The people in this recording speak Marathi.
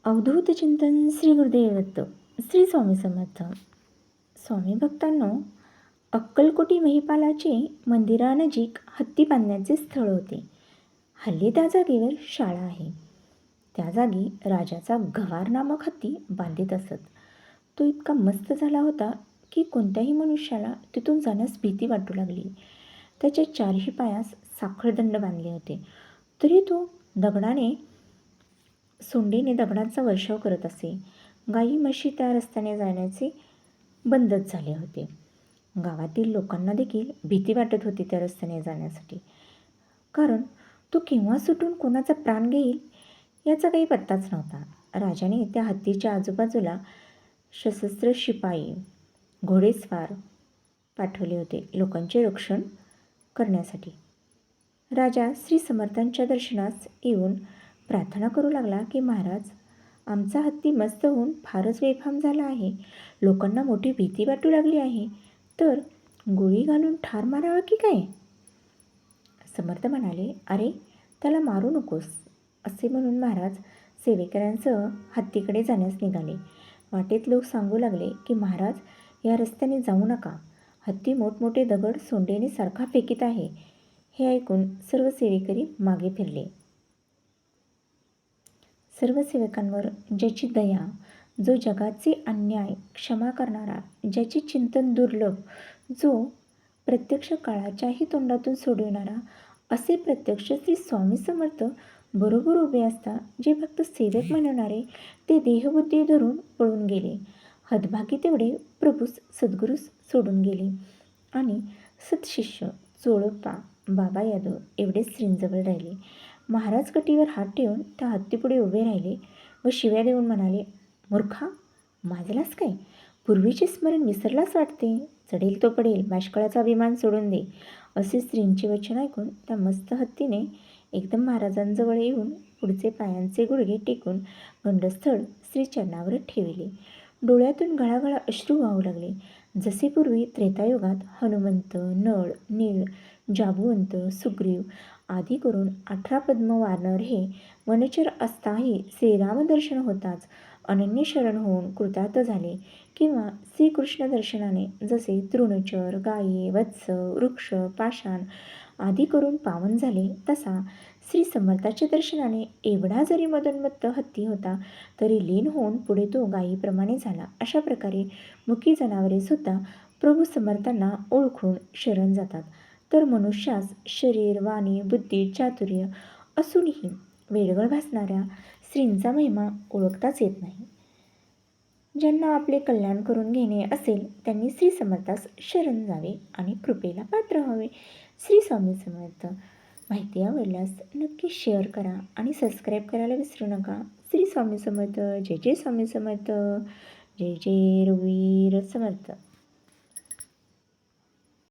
अवधूत चिंतन श्री गुरुदेव दत्त. श्री स्वामी समर्थ. स्वामी भक्तांनो, अक्कलकोटी महिपालाचे मंदिरानजीक हत्ती बांधण्याचे स्थळ होते. हल्ली त्या जागेवर शाळा आहे. त्या जागी राजाचा गवार नामक हत्ती बांधित असत. तो इतका मस्त झाला होता की कोणत्याही मनुष्याला तिथून जाण्यास भीती वाटू लागली. त्याच्या चारही पायास साखळदंड बांधले होते, तरी तो सोंडेने दगडांचा वर्षाव करत असे. गाई म्हशी त्या रस्त्याने जाण्याचे बंदच झाले होते. गावातील लोकांना देखील भीती वाटत होती त्या रस्त्याने जाण्यासाठी, कारण तो केव्हा सुटून कोणाचा प्राण घेईल याचा काही पत्ताच नव्हता. राजाने त्या हत्तीच्या आजूबाजूला सशस्त्र शिपाई, घोडेस्वार पाठवले होते लोकांचे रक्षण करण्यासाठी. राजा श्री समर्थांच्या दर्शनास येऊन प्रार्थना करू लागला की महाराज, आमचा हत्ती मस्त होऊन फारच बेफाम झाला आहे. लोकांना मोठी भीती वाटू लागली आहे, तर गोळी घालून ठार मारावं की काय? समर्थ म्हणाले, अरे त्याला मारू नकोस. असे म्हणून महाराज सेवेकऱ्यांसह हत्तीकडे जाण्यास निघाले. वाटेत लोक सांगू लागले की महाराज, या रस्त्याने जाऊ नका. हत्ती मोठमोठे दगड सोंडेने सारखा फेकीत आहे. हे ऐकून सर्व सेवेकरी मागे फिरले. सर्व सेवकांवर ज्याची दया, जो जगाचे अन्याय क्षमा करणारा, ज्याचे चिंतन दुर्लभ, जो प्रत्यक्ष काळाच्याही तोंडातून सोडविणारा, असे प्रत्यक्ष श्री स्वामी समर्थ बरोबर उभे असता जे फक्त सेवक म्हणणारे ते देहबुद्धी धरून पळून गेले. हतभागी तेवढे प्रभूस सद्गुरूस सोडून गेले आणि सत्शिष्य चोळप्पा बाबा यादव एवढेच श्रींजवळ राहिले. महाराज कटीवर हात ठेवून त्या हत्तीपुढे उभे राहिले व शिव्या देऊन म्हणाले, मूर्खा, माजलास काय? पूर्वीचे स्मरण विसरलास वाटते. चढेल तो पडेल, बाष्कळाचा अभिमान सोडून दे. असे स्त्रींचे वचन ऐकून त्या मस्त हत्तीने एकदम महाराजांजवळ येऊन पुढचे पायांचे गुडघे टेकून गंडस्थळ श्रीचरणावर ठेविले. डोळ्यातून घळाघळा अश्रू वाहू लागले. जसे पूर्वी त्रेतायुगात हनुमंत, नळ, नीळ, जांबुवंत, सुग्रीव आदी करून 18 पद्म वानर हे वनचर असताही श्रीरामदर्शन होताच अनन्य शरण होऊन कृतार्थ झाले, किंवा श्रीकृष्ण दर्शनाने जसे तृणचर, गायी, वत्स, वृक्ष, पाषाण आदी करून पावन झाले, तसा श्री समर्थाच्या दर्शनाने एवढा जरी मदोन्मत्त हत्ती होता तरी लीन होऊन पुढे तो गायीप्रमाणे झाला. अशा प्रकारे मुकी जनावरे सुद्धा प्रभू समर्थांना ओळखून शरण जातात, तर मनुष्यास शरीर, वाणी, बुद्धी, चातुर्य असूनही वेडगळ भासणाऱ्या श्रींचा महिमा ओळखताच येत नाही. ज्यांना आपले कल्याण करून घेणे असेल त्यांनी श्री समर्थास शरण जावे आणि कृपेला पात्र व्हावे. श्री स्वामी समर्थ. माहिती आवडल्यास नक्की शेअर करा आणि सबस्क्राईब करायला विसरू नका. श्री स्वामी समर्थ. जय जय स्वामी समर्थ. जय जय रघुवीर समर्थ.